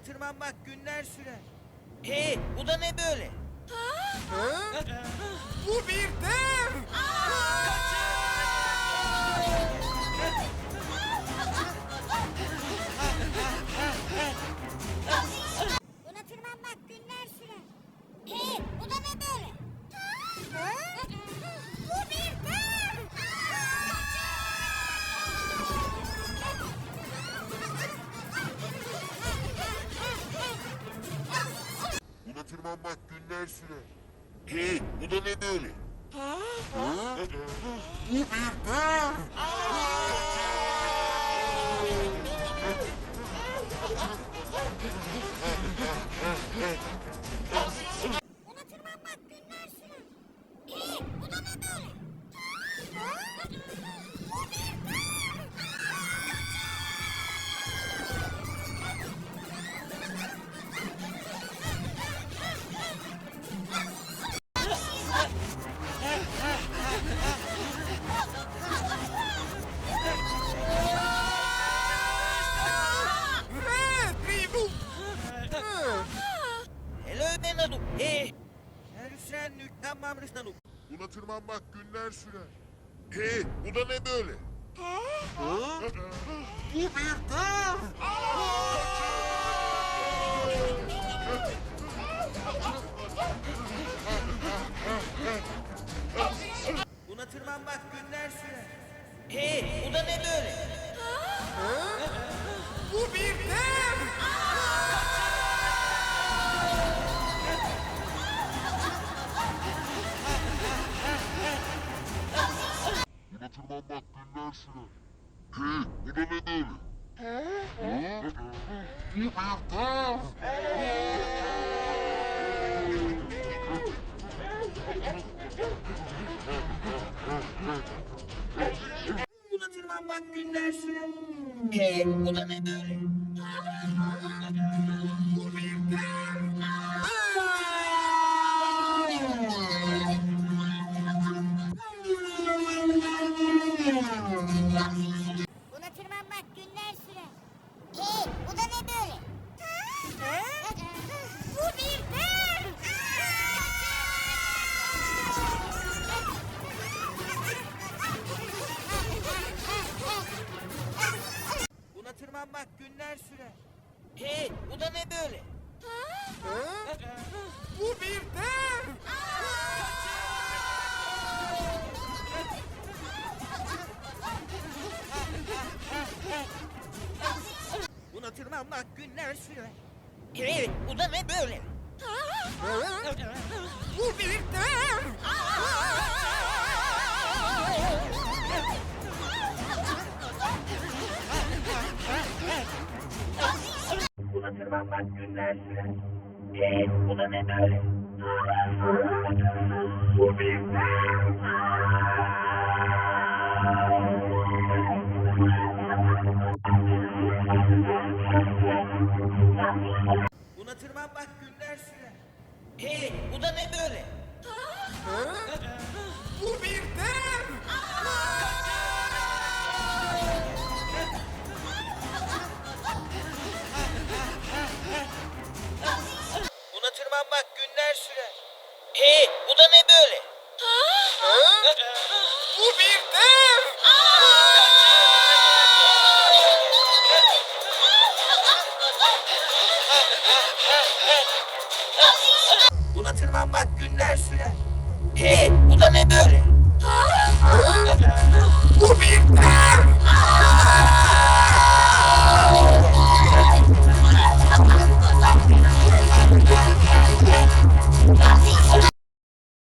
tırmanmak günler sürer. Bu da ne böyle? Bu bir dev! Buna tırmanmak günler sürer. Bu da ne böyle? Bu bir dev! Buna tırmanmak günler sürer. Bu da ne böyle? Bu bir dev! Buna tırmanmak günler sürer. Bu da ne böyle? Bu bir dev! Hello ben Nadu. Hüsren tamam Nadu. Buna tırmanmak günler sürer. Bu da ne böyle? Bu bir dev! Buna tırmanmak günler sürer. Bu da ne böyle? Bu bir dev! Buna tırmanmak günler sürer. Bu da ne böyle? Bu bir dev! Buna tırmanmak günler sürer. Bu da ne böyle? Bu bir dev! Buna tırmanmak günler sürer. Bu da ne böyle? Bu bir dev! Buna tırmanmak günler sürer. Bu da ne böyle? Bu bir dev! Buna tırmanmak günler sürer. Bu da ne böyle? Bu bir dev! Buna tırmanmak günler sürer. Bu da ne böyle? Bu bir Buna tırmanmak günler sürer. Bu da ne böyle? Bu bir dev! Buna tırmanmak günler sürer. Bu da ne böyle? Bu bir dev! Buna tırmanmak günler sürer. Bu da ne böyle?